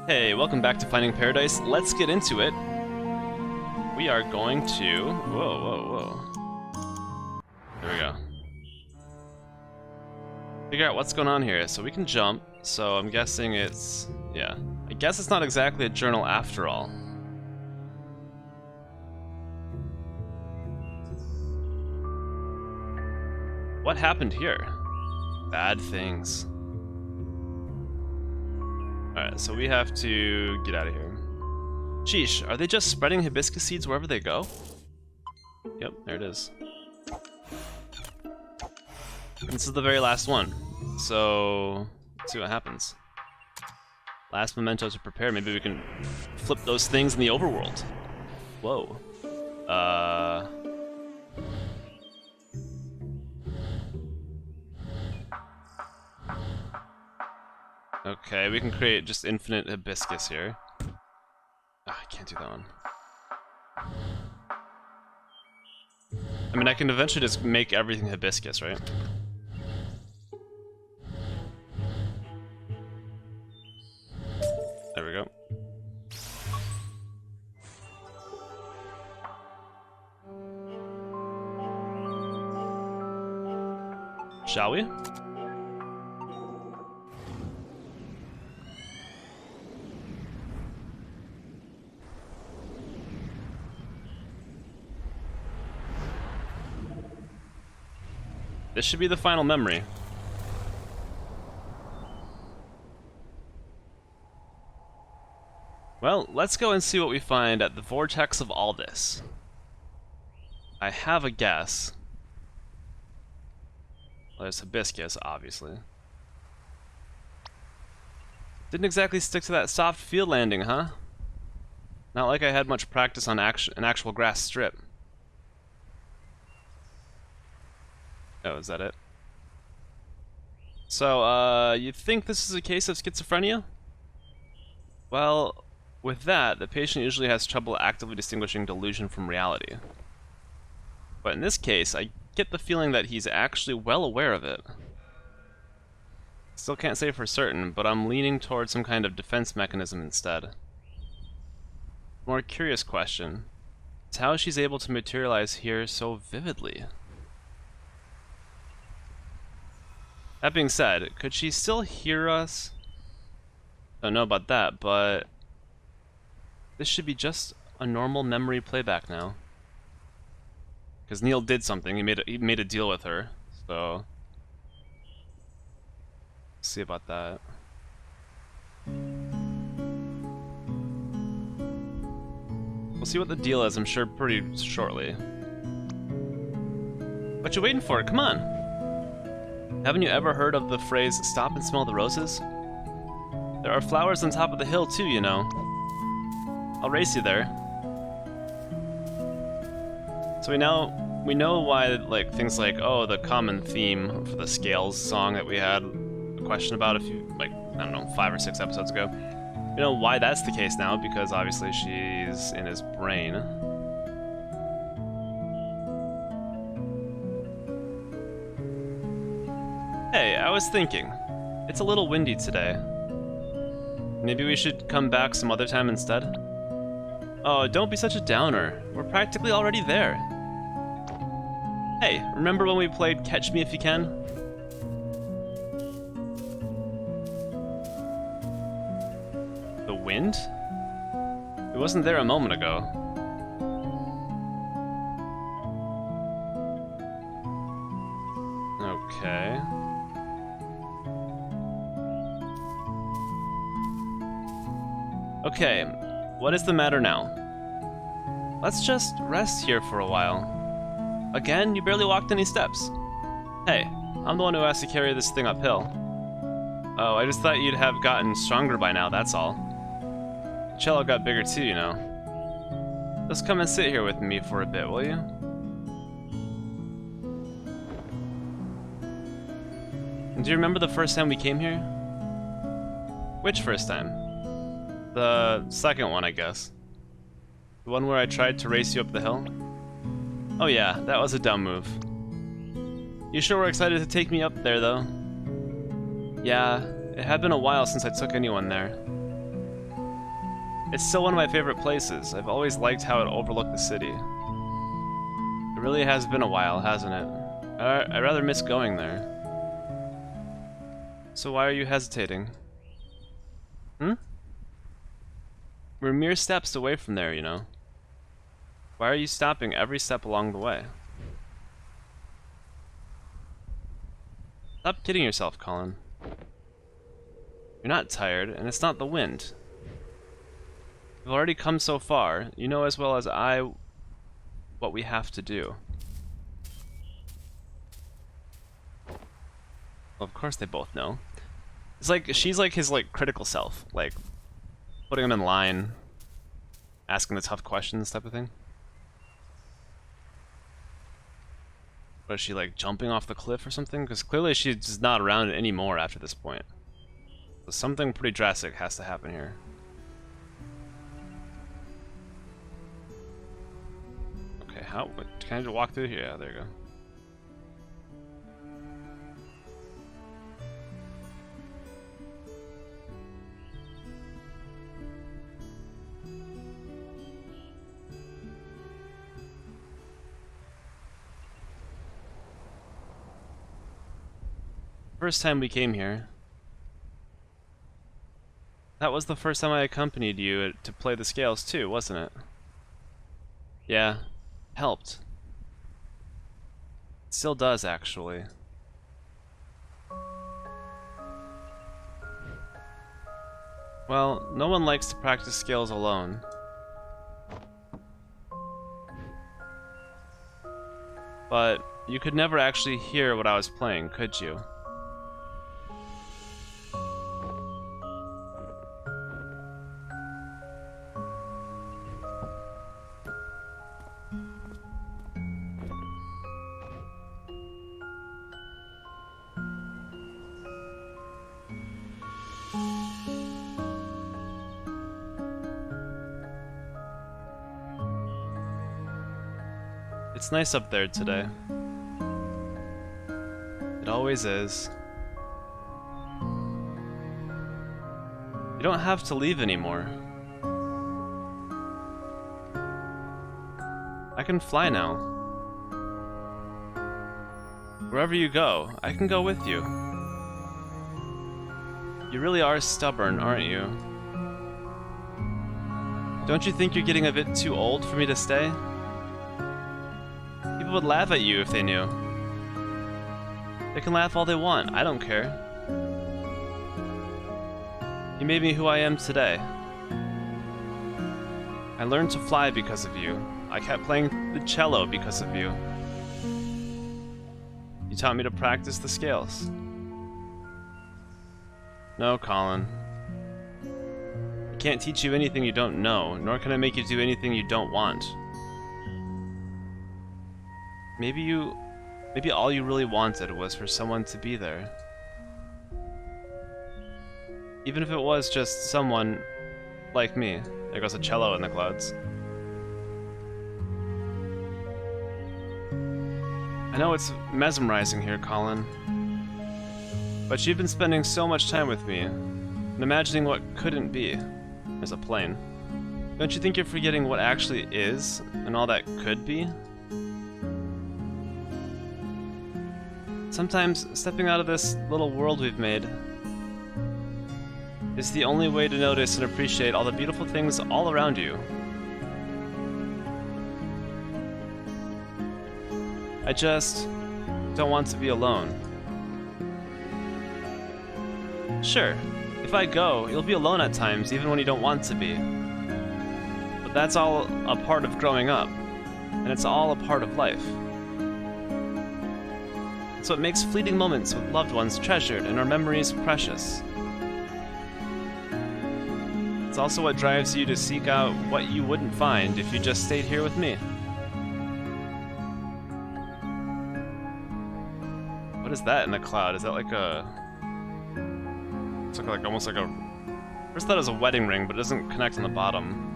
Hey, welcome back to Finding Paradise. Let's get into it. We are going to... Whoa. There we go. Figure out what's going on here. So we can jump, so I'm guessing it's... yeah. I guess it's not exactly a journal after all. What happened here? Bad things. Alright, so we have to get out of here. Sheesh, are they just spreading hibiscus seeds wherever they go? Yep, there it is. And this is the very last one. So, let's see what happens. Last memento to prepare. Maybe we can flip those things in the overworld. Whoa. Okay, we can create just infinite hibiscus here. I can't do that one. I mean, I can eventually just make everything hibiscus, right? There we go. Shall we? This should be the final memory. Well, let's go and see what we find at the vortex of all this. I have a guess. Well, there's hibiscus, obviously. Didn't exactly stick to that soft field landing, huh? Not like I had much practice on an actual grass strip. Oh, is that it? So, you think this is a case of schizophrenia? Well, with that, the patient usually has trouble actively distinguishing delusion from reality. But in this case, I get the feeling that he's actually well aware of it. Still can't say for certain, but I'm leaning towards some kind of defense mechanism instead. More curious question is how she's able to materialize here so vividly. That being said, could she still hear us? Don't know about that, but this should be just a normal memory playback now. Because Neil did something. He made a deal with her. So let's see about that. We'll see what the deal is, I'm sure, pretty shortly. What you waiting for? Come on! Haven't you ever heard of the phrase, stop and smell the roses? There are flowers on top of the hill too, you know. I'll race you there. So we know why, like, things like, oh, the common theme for the Scales song that we had a question about a few, like, I don't know, 5 or 6 episodes ago. We know why that's the case now, because obviously she's in his brain. Hey, I was thinking, it's a little windy today. Maybe we should come back some other time instead? Oh, don't be such a downer. We're practically already there. Hey, remember when we played Catch Me If You Can? The wind? It wasn't there a moment ago. Okay. Okay, what is the matter now? Let's just rest here for a while. Again, you barely walked any steps. Hey, I'm the one who has to carry this thing uphill. Oh, I just thought you'd have gotten stronger by now, that's all. The cello got bigger too, you know. Just come and sit here with me for a bit, will you? And do you remember the first time we came here? Which first time? The second one, I guess. The one where I tried to race you up the hill? Oh yeah, that was a dumb move. You sure were excited to take me up there, though. Yeah, it had been a while since I took anyone there. It's still one of my favorite places. I've always liked how it overlooked the city. It really has been a while, hasn't it? I rather miss going there. So why are you hesitating? Hmm? We're mere steps away from there, you know. Why are you stopping every step along the way? Stop kidding yourself, Colin. You're not tired, and it's not the wind. We've already come so far. You know as well as I what we have to do. Well, of course they both know. It's like she's like his like critical self, like putting him in line, asking the tough questions type of thing. But is she like jumping off the cliff or something? Because clearly she's not around anymore after this point. So something pretty drastic has to happen here. Okay, how? Can I just walk through here? Yeah, there you go. First time we came here. That was the first time I accompanied you to play the scales too, wasn't it? Yeah, helped. It still does, actually. Well, no one likes to practice scales alone. But you could never actually hear what I was playing, could you? It's nice up there today. It always is. You don't have to leave anymore. I can fly now. Wherever you go, I can go with you. You really are stubborn, aren't you? Don't you think you're getting a bit too old for me to stay? People would laugh at you if they knew. They can laugh all they want, I don't care. You made me who I am today. I learned to fly because of you. I kept playing the cello because of you. You taught me to practice the scales. No, Colin. I can't teach you anything you don't know, nor can I make you do anything you don't want. Maybe all you really wanted was for someone to be there. Even if it was just someone like me. There goes a cello in the clouds. I know it's mesmerizing here, Colin. But you've been spending so much time with me, and imagining what couldn't be. There's a plane. Don't you think you're forgetting what actually is, and all that could be? Sometimes, stepping out of this little world we've made is the only way to notice and appreciate all the beautiful things all around you. I just don't want to be alone. Sure, if I go, you'll be alone at times, even when you don't want to be. But that's all a part of growing up, and it's all a part of life. It's what makes fleeting moments with loved ones treasured and our memories precious. It's also what drives you to seek out what you wouldn't find if you just stayed here with me. What is that in the cloud? Is that like a... It's like almost like a... First I thought it was a wedding ring, but it doesn't connect on the bottom.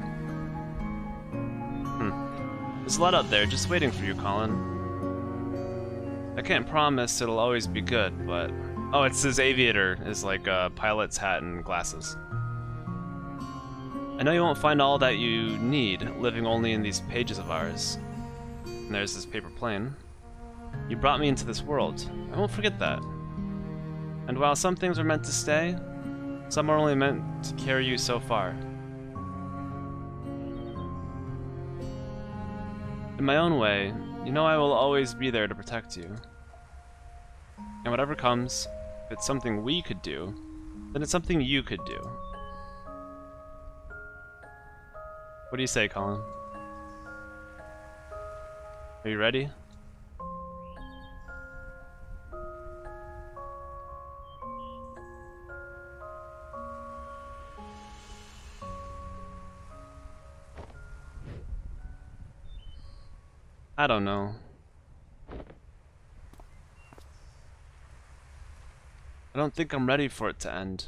There's a lot out there just waiting for you, Colin. I can't promise it'll always be good, but... Oh, it's his aviator, his like pilot's hat and glasses. I know you won't find all that you need living only in these pages of ours. And there's this paper plane. You brought me into this world. I won't forget that. And while some things are meant to stay, some are only meant to carry you so far. In my own way, you know I will always be there to protect you. And whatever comes, if it's something we could do, then it's something you could do. What do you say, Colin? Are you ready? I don't know. I don't think I'm ready for it to end.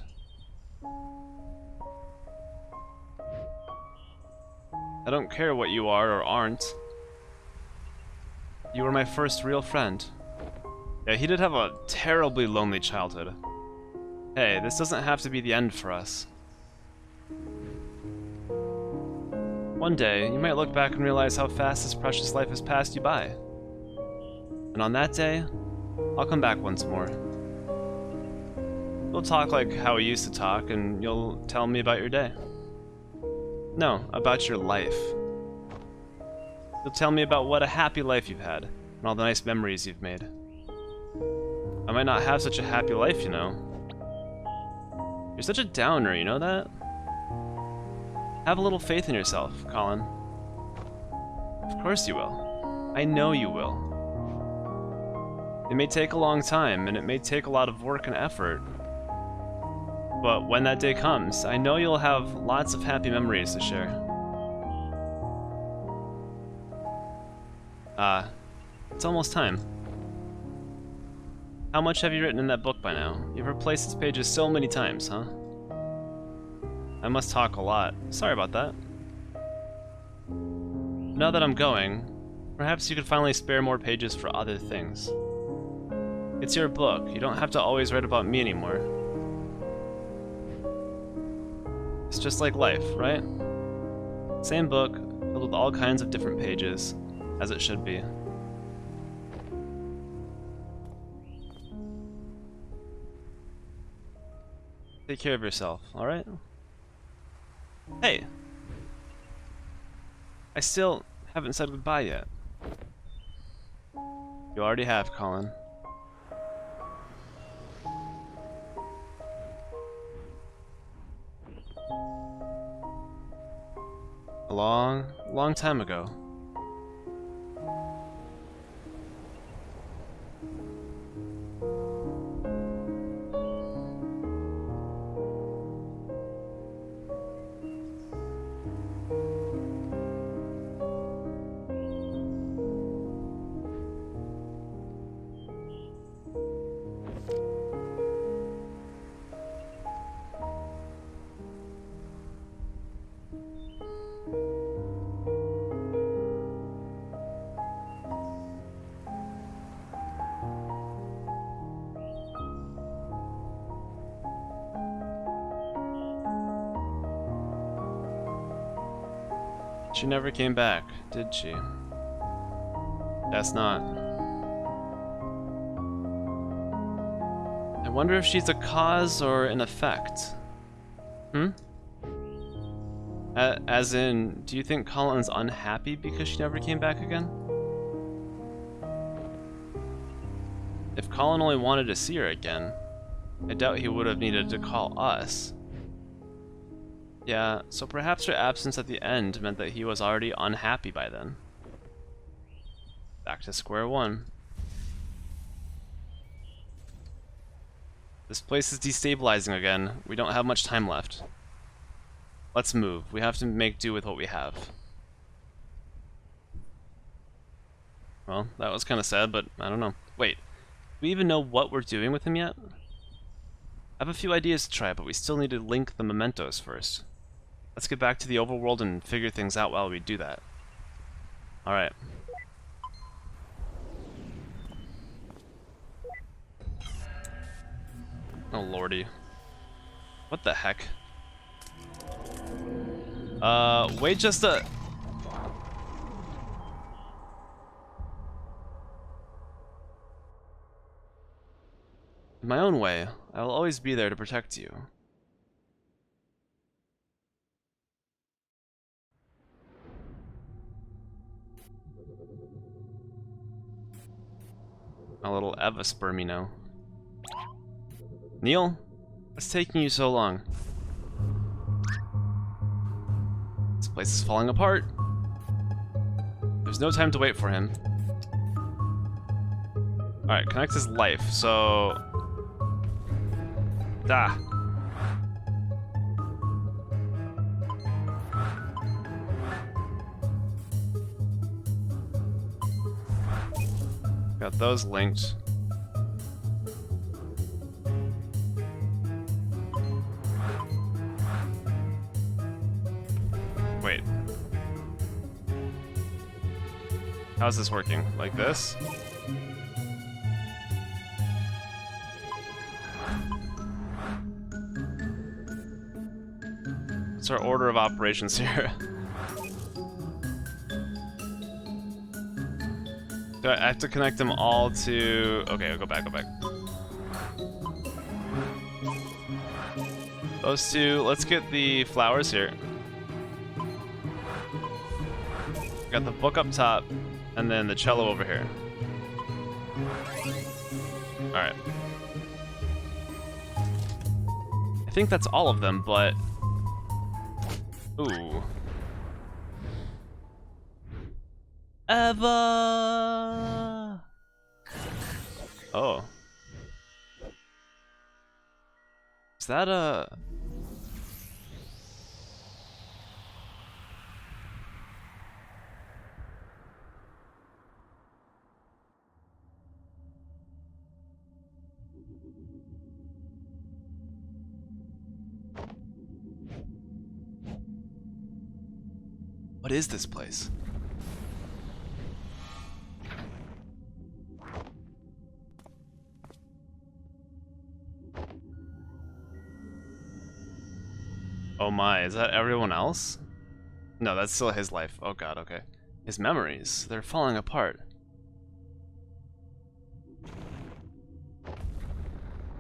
I don't care what you are or aren't. You were my first real friend. Yeah, he did have a terribly lonely childhood. Hey, this doesn't have to be the end for us. One day, you might look back and realize how fast this precious life has passed you by. And on that day, I'll come back once more. We'll talk like how we used to talk, and you'll tell me about your day. No, about your life. You'll tell me about what a happy life you've had, and all the nice memories you've made. I might not have such a happy life, you know. You're such a downer, you know that? Have a little faith in yourself, Colin. Of course you will. I know you will. It may take a long time, and it may take a lot of work and effort. But when that day comes, I know you'll have lots of happy memories to share. It's almost time. How much have you written in that book by now? You've replaced its pages so many times, huh? I must talk a lot. Sorry about that. Now that I'm going, perhaps you could finally spare more pages for other things. It's your book. You don't have to always write about me anymore. It's just like life, right? Same book, filled with all kinds of different pages, as it should be. Take care of yourself, alright? Hey! I still haven't said goodbye yet. You already have, Colin. A long, long time ago. She never came back, did she? Guess not. I wonder if she's a cause or an effect. As in, do you think Colin's unhappy because she never came back again? If Colin only wanted to see her again, I doubt he would have needed to call us. Yeah, so perhaps her absence at the end meant that he was already unhappy by then. Back to square one. This place is destabilizing again. We don't have much time left. Let's move. We have to make do with what we have. Well, that was kind of sad, but I don't know. Wait, do we even know what we're doing with him yet? I have a few ideas to try, but we still need to link the mementos first. Let's get back to the overworld and figure things out while we do that. Alright. Oh lordy. What the heck? Wait just a... In my own way, I will always be there to protect you. A little Eva spermino. Neil, what's taking you so long? This place is falling apart. There's no time to wait for him. Alright, connect his life, so... Ah. Got those linked. Wait. How's this working? Like this? What's our order of operations here? Do I have to connect them all to... Okay, I'll go back, Those two, let's get the flowers here. Got the book up top, and then the cello over here. Alright. I think that's all of them, but... Ooh. Eva! Oh. Is that a... What is this place? Oh my, is that everyone else? No, that's still his life. Oh god, okay. His memories, they're falling apart.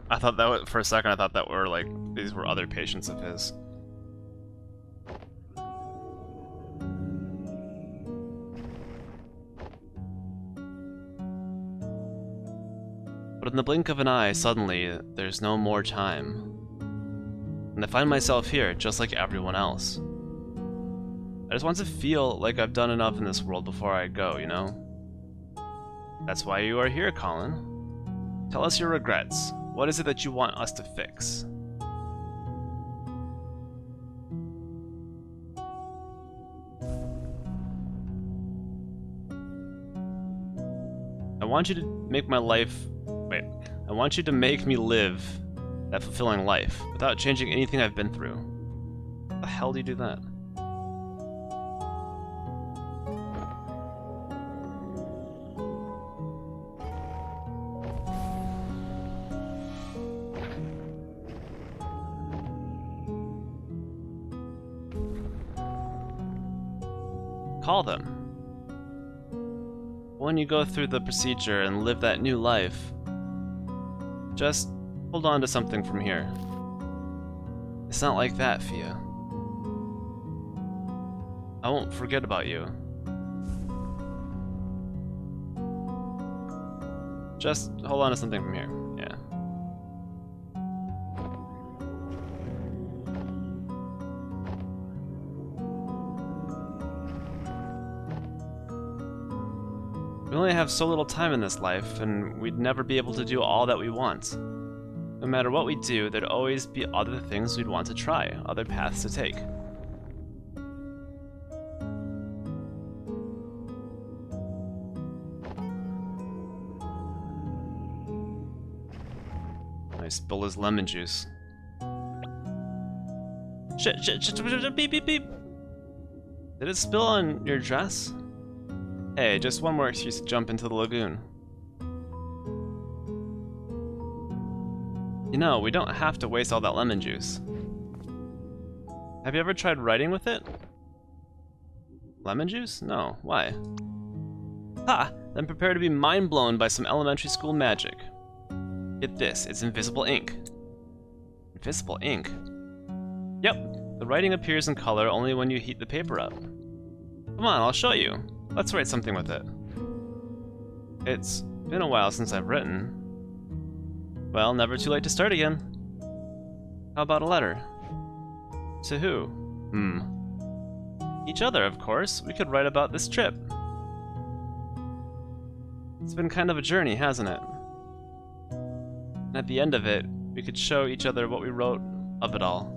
I thought that was, for a second I thought that were like, these were other patients of his. But in the blink of an eye, suddenly, there's no more time. And I find myself here, just like everyone else. I just want to feel like I've done enough in this world before I go, you know? That's why you are here, Colin. Tell us your regrets. What is it that you want us to fix? I want you to make my life... Wait. I want you to make me live that fulfilling life without changing anything I've been through. How the hell do you do that? Call them. When you go through the procedure and live that new life, just hold on to something from here. It's not like that, Fia. I won't forget about you. Just hold on to something from here, yeah. We only have so little time in this life, and we'd never be able to do all that we want. No matter what we do, there'd always be other things we'd want to try, other paths to take. I spilled his lemon juice. Shit, beep, beep, beep. Did it spill on your dress? Hey, just one more excuse to jump into the lagoon. You know, we don't have to waste all that lemon juice. Have you ever tried writing with it? Lemon juice? No. Why? Ha! Then prepare to be mind-blown by some elementary school magic. Get this, it's invisible ink. Invisible ink? Yep, the writing appears in color only when you heat the paper up. Come on, I'll show you. Let's write something with it. It's been a while since I've written. Well, never too late to start again. How about a letter? To who? Each other, of course. We could write about this trip. It's been kind of a journey, hasn't it? And at the end of it, we could show each other what we wrote of it all.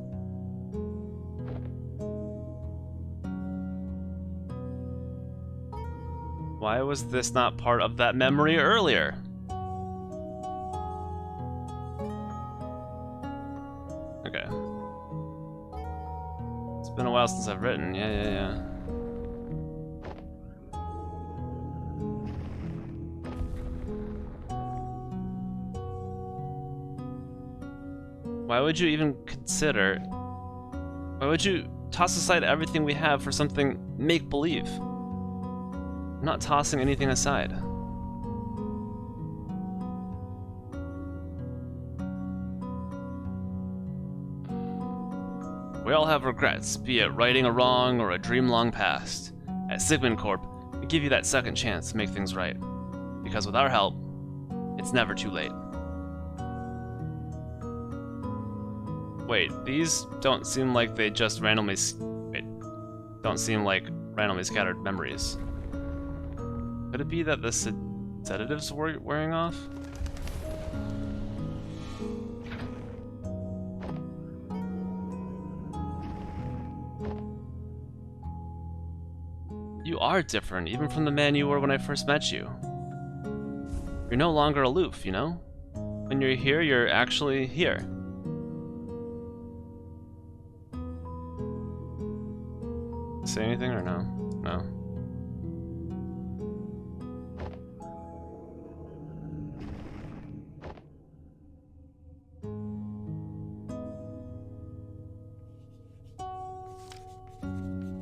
Why was this not part of that memory earlier? Okay. It's been a while since I've written. Yeah. Why would you even consider... Why would you toss aside everything we have for something make-believe? I'm not tossing anything aside. We all have regrets, be it righting a wrong or a dream long past. At Sigmund Corp, we give you that second chance to make things right. Because with our help, it's never too late. Wait, these don't seem like they just randomly... don't seem like randomly scattered memories. Could it be that the sedatives were wearing off? You are different, even from the man you were when I first met you. You're no longer aloof, you know? When you're here, you're actually here. Say anything or no? No.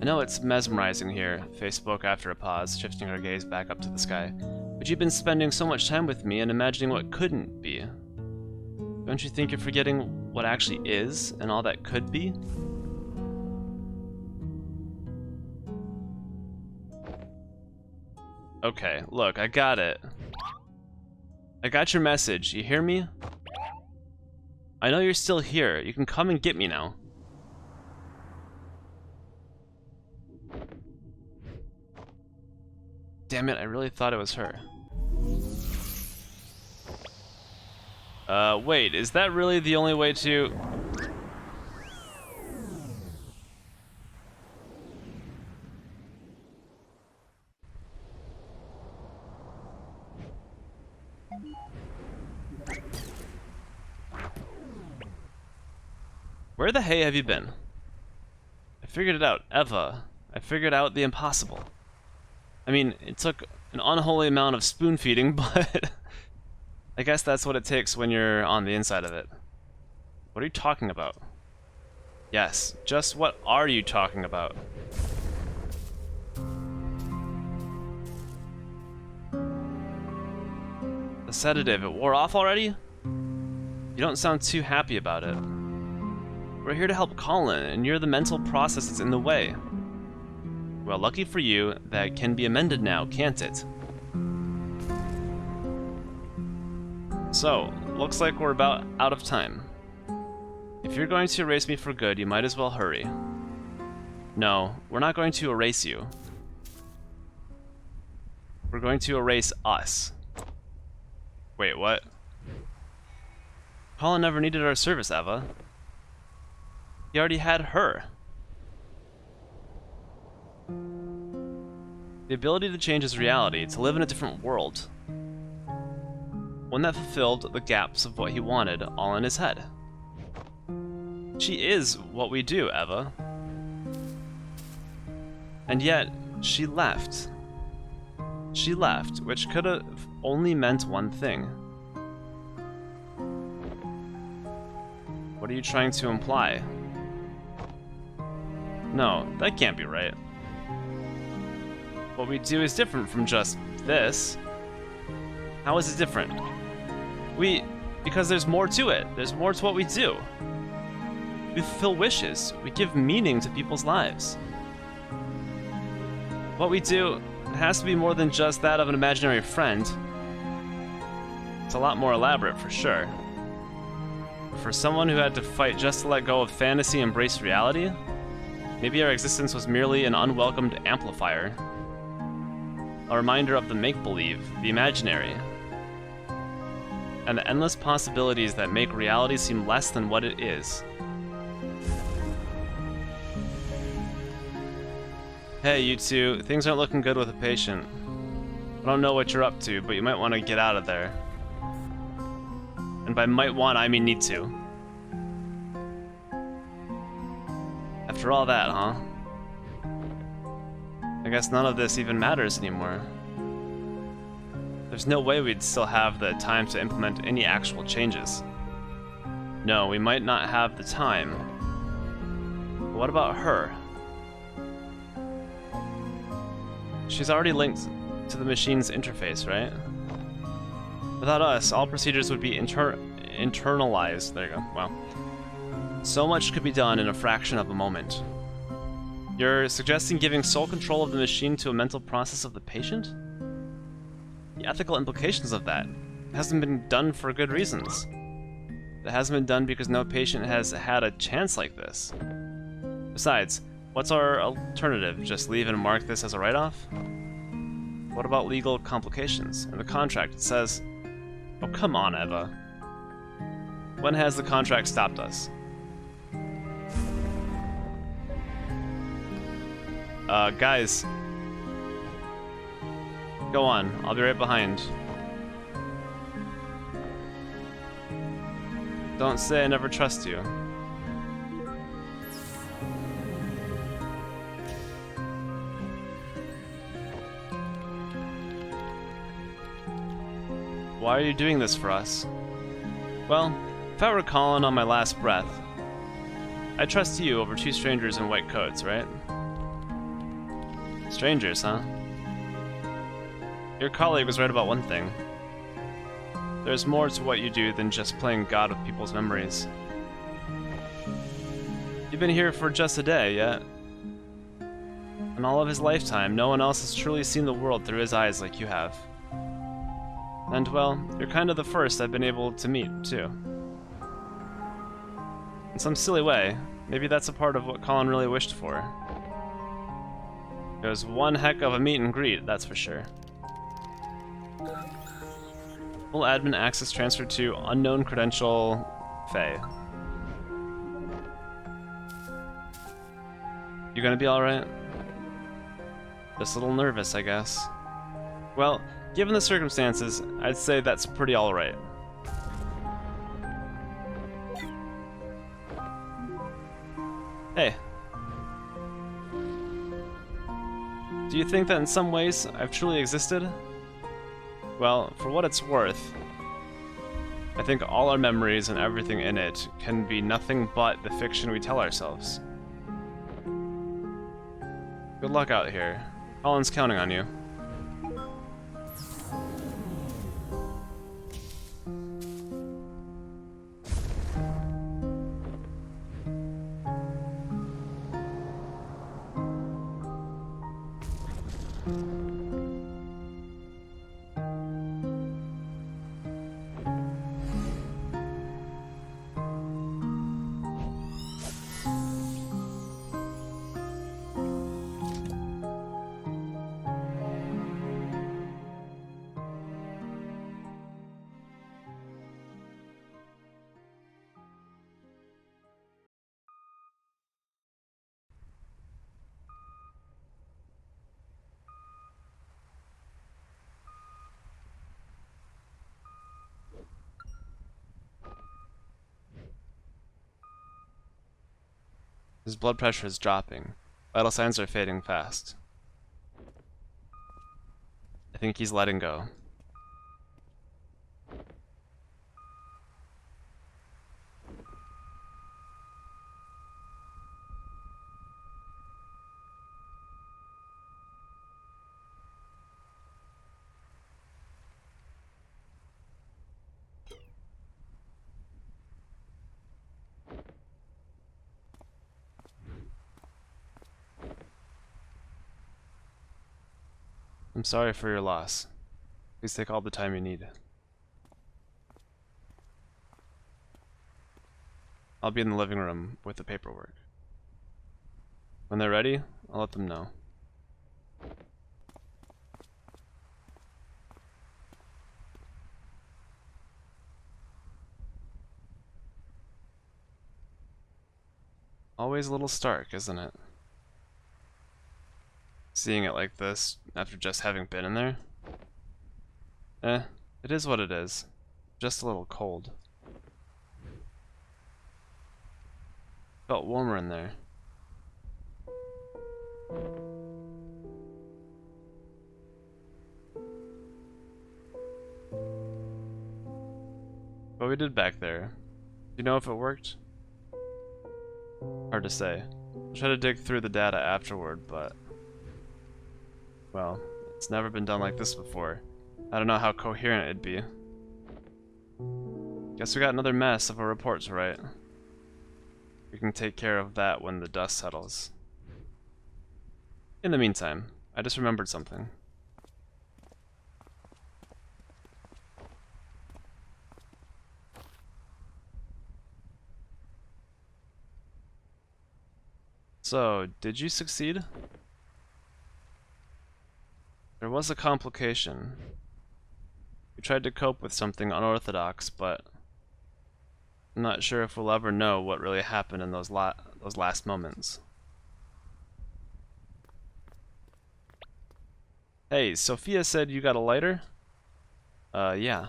I know it's mesmerizing here, Faye spoke after a pause, shifting her gaze back up to the sky. But you've been spending so much time with me and imagining what couldn't be. Don't you think you're forgetting what actually is and all that could be? Okay, look, I got it. I got your message, you hear me? I know you're still here, you can come and get me now. Damn it, I really thought it was her. Wait, is that really the only way to... Where the hey have you been? I figured it out, Eva. I figured out the impossible. I mean, it took an unholy amount of spoon feeding, but I guess that's what it takes when you're on the inside of it. What are you talking about? Yes, just what are you talking about? The sedative, it wore off already? You don't sound too happy about it. We're here to help Colin, and you're the mental process that's in the way. Well, lucky for you, that can be amended now, can't it? So, looks like we're about out of time. If you're going to erase me for good, you might as well hurry. No, we're not going to erase you. We're going to erase us. Wait, what? Colin never needed our service, Eva. He already had her. The ability to change his reality, to live in a different world. One that fulfilled the gaps of what he wanted, all in his head. She is what we do, Eva. And yet, she left. She left, which could have only meant one thing. What are you trying to imply? No, that can't be right. what we do is different from just this. How is it different? Because there's more to it. There's more to what we do. We fulfill wishes. We give meaning to people's lives. What we do has to be more than just that of an imaginary friend. It's a lot more elaborate, for sure. For someone who had to fight just to let go of fantasy and embrace reality, maybe our existence was merely an unwelcomed amplifier. A reminder of the make-believe, the imaginary, and the endless possibilities that make reality seem less than what it is. Hey, you two, things aren't looking good with a patient. I don't know what you're up to, but you might want to get out of there. And by might want, I mean need to. After all that, huh? I guess none of this even matters anymore. There's no way we'd still have the time to implement any actual changes. No, we might not have the time. But what about her? She's already linked to the machine's interface, right? Without us, all procedures would be internalized. There you go. Wow. So much could be done in a fraction of a moment. You're suggesting giving sole control of the machine to a mental process of the patient? The ethical implications of that hasn't been done for good reasons. It hasn't been done because no patient has had a chance like this. Besides, what's our alternative? Just leave and mark this as a write-off? What about legal complications? In the contract it says... Oh, come on, Eva. When has the contract stopped us? Guys. Go on, I'll be right behind. Don't say I never trust you. Why are you doing this for us? Well, if I were Colin on my last breath, I'd trust you over two strangers in white coats, right? Strangers, huh? Your colleague was right about one thing. There's more to what you do than just playing God with people's memories. You've been here for just a day, yet in all of his lifetime, no one else has truly seen the world through his eyes like you have. And, well, you're kind of the first I've been able to meet, too. In some silly way, maybe that's a part of what Colin really wished for. It was one heck of a meet and greet, that's for sure. Full admin access transferred to unknown credential Faye. You gonna be alright? Just a little nervous, I guess. Well, given the circumstances, I'd say that's pretty alright. Hey. Do you think that in some ways I've truly existed? Well, for what it's worth, I think all our memories and everything in it can be nothing but the fiction we tell ourselves. Good luck out here. Colin's counting on you. His blood pressure is dropping. Vital signs are fading fast. I think he's letting go. I'm sorry for your loss. Please take all the time you need. I'll be in the living room with the paperwork. When they're ready, I'll let them know. Always a little stark, isn't it? Seeing it like this after just having been in there. It is what it is. Just a little cold. Felt warmer in there. What we did back there, do you know if it worked? Hard to say. I'll try to dig through the data afterward, but... well, it's never been done like this before. I don't know how coherent it'd be. Guess we got another mess of a report to write. We can take care of that when the dust settles. In the meantime, I just remembered something. So, did you succeed? There was a complication. We tried to cope with something unorthodox, but I'm not sure if we'll ever know what really happened in those last moments. Hey, Sophia said you got a lighter? Yeah.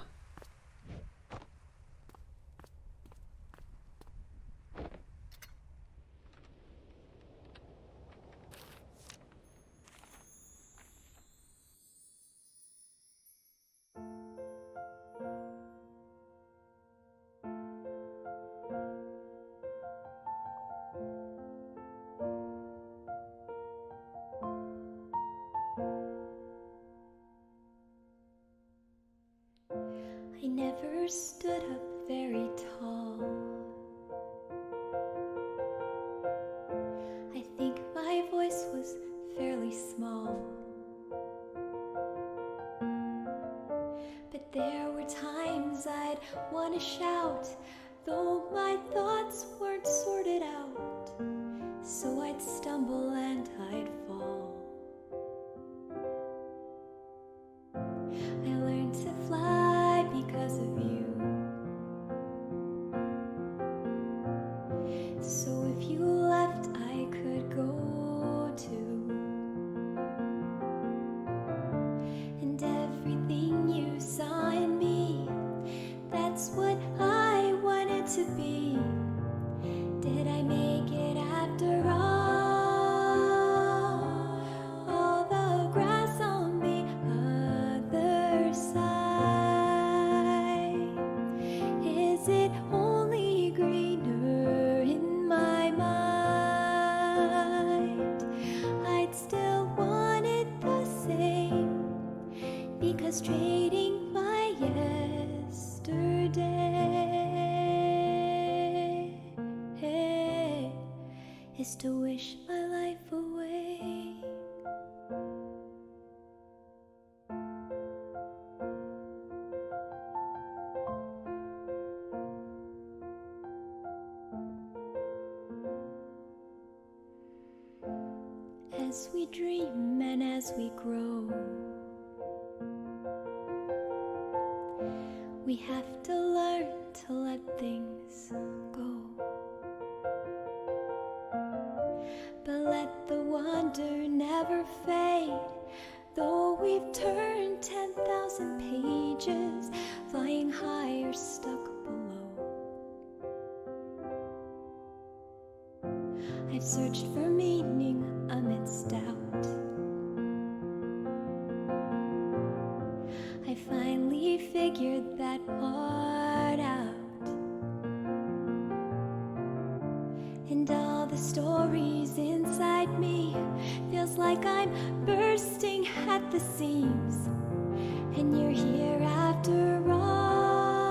I never stood up very tall. I think my voice was fairly small. But there were times I'd want to shout, though my thoughts weren't sorted out. So I'd stumble and I'd fall. I learned to fly because of you. So if you left, I could go too. And everything you saw in me, that's what I wanted to be. Did I make it after all? All the grass on the other side, is it only greener in my mind? I'd still want it the same, because trading my yesterday is to wish my life away. As we dream and as we grow, we have to learn to let things go. But let the wonder never fade, though we've turned 10,000 pages, flying high or stuck below. I've searched for meaning amidst doubt. I finally figured that part out. And all the stories inside me feels like I'm bursting at the seams. And you're here after all.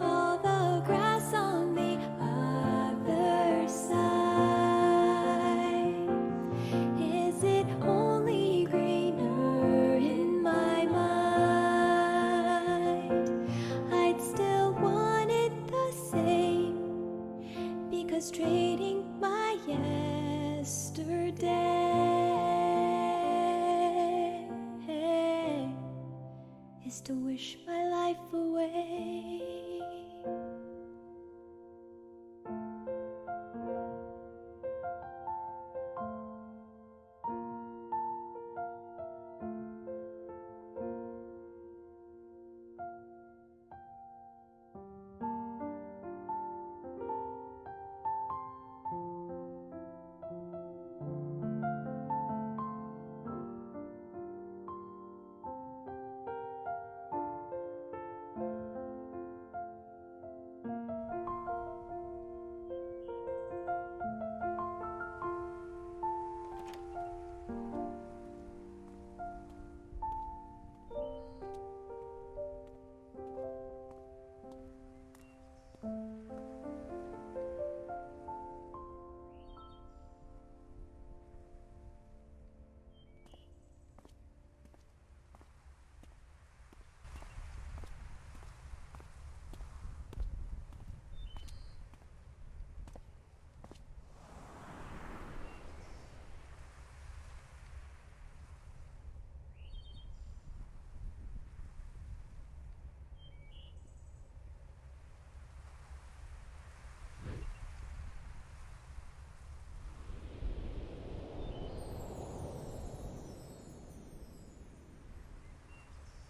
All the grass on the other side, is it only green? is to wish my life away.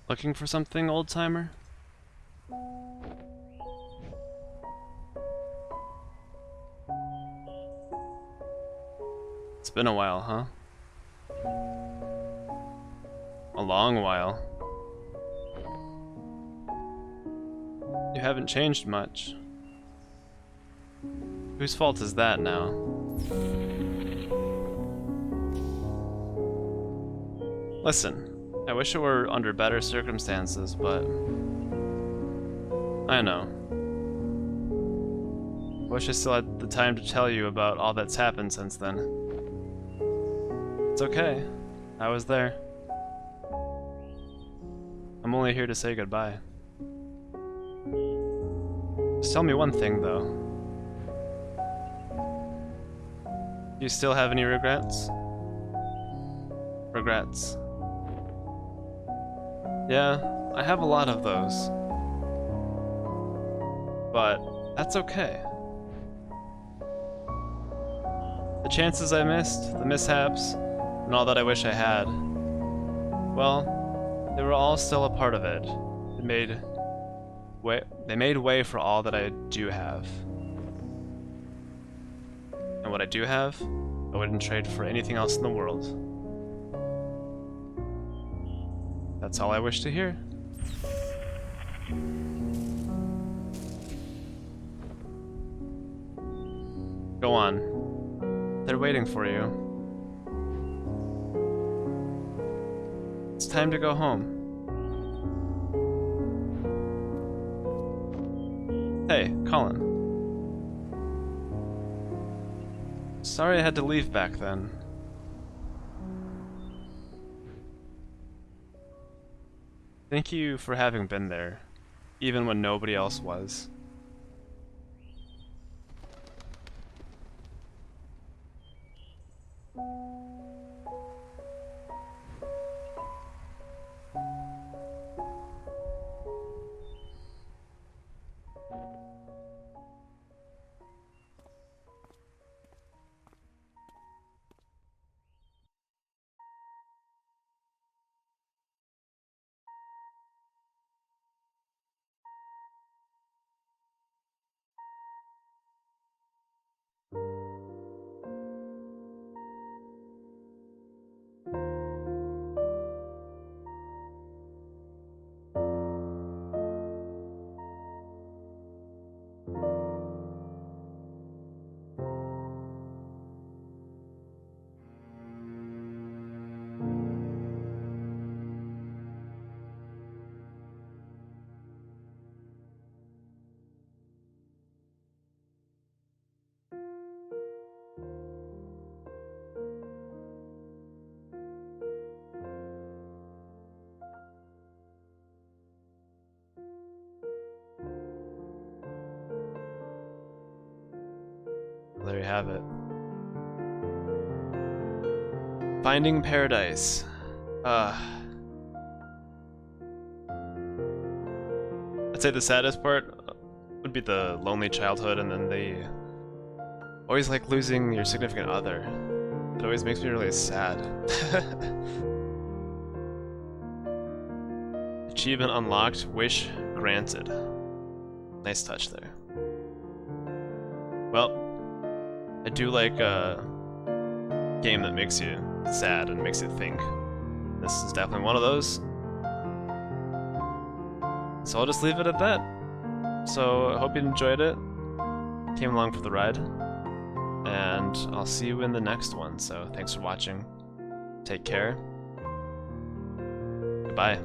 Looking for something, old-timer? It's been a while, huh? A long while. You haven't changed much. Whose fault is that now? Listen. I wish it were under better circumstances, but I know. I wish I still had the time to tell you about all that's happened since then. It's okay. I was there. I'm only here to say goodbye. Just tell me one thing, though. Do you still have any regrets? Regrets. Yeah, I have a lot of those. But that's okay. The chances I missed, the mishaps, and all that I wish I had, well, they were all still a part of it. They made way for all that I do have. And what I do have, I wouldn't trade for anything else in the world. That's all I wish to hear. Go on. They're waiting for you. It's time to go home. Hey, Colin. Sorry I had to leave back then. Thank you for having been there, even when nobody else was. There you have it. Finding Paradise. I'd say the saddest part would be the lonely childhood, and then the always like losing your significant other. It always makes me really sad. Achievement unlocked, wish granted. Nice touch there. Well, I do like a game that makes you sad and makes you think. This is definitely one of those. So I'll just leave it at that. So I hope you enjoyed it. Came along for the ride. And I'll see you in the next one. So thanks for watching. Take care. Goodbye.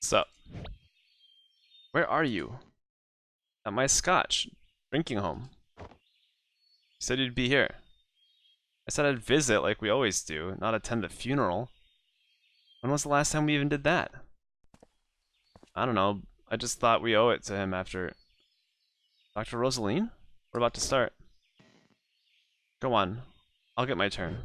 So, where are you? At my Scotch drinking home. You said you'd be here. I said I'd visit like we always do, not attend the funeral. When was the last time we even did that? I don't know. I just thought we owe it to him after... Dr. Rosalene? We're about to start. Go on. I'll get my turn.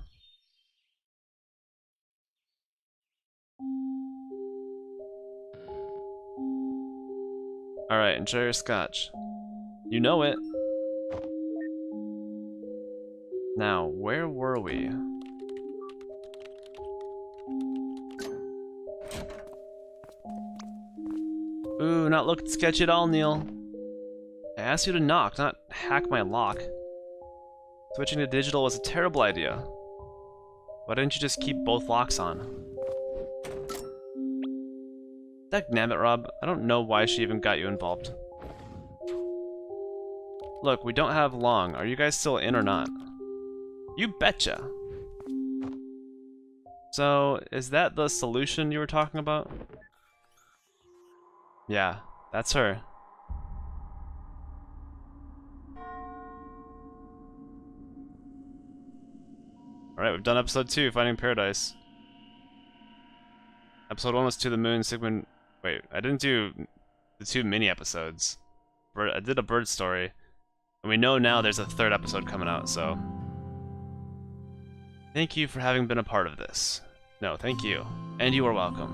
Alright, enjoy your scotch. You know it. Now, where were we? Ooh, not looking sketchy at all, Neil. I asked you to knock, not hack my lock. Switching to digital was a terrible idea. Why didn't you just keep both locks on? Dagnabbit, Rob. I don't know why she even got you involved. Look, we don't have long. Are you guys still in or not? You betcha! So, is that the solution you were talking about? Yeah, that's her. Alright, we've done episode 2, Finding Paradise. Episode 1 was To the Moon, Sigmund... Wait, I didn't do the 2 mini episodes. I did a bird story. And we know now there's a 3rd episode coming out, so... Thank you for having been a part of this. No, thank you. And you are welcome.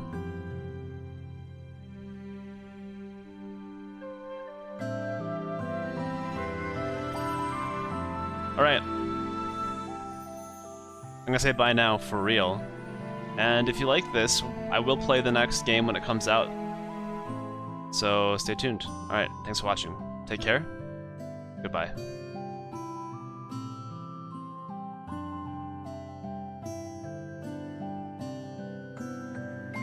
Alright. I'm gonna say bye now, for real. And if you like this, I will play the next game when it comes out. So stay tuned. Alright, thanks for watching. Take care. Goodbye.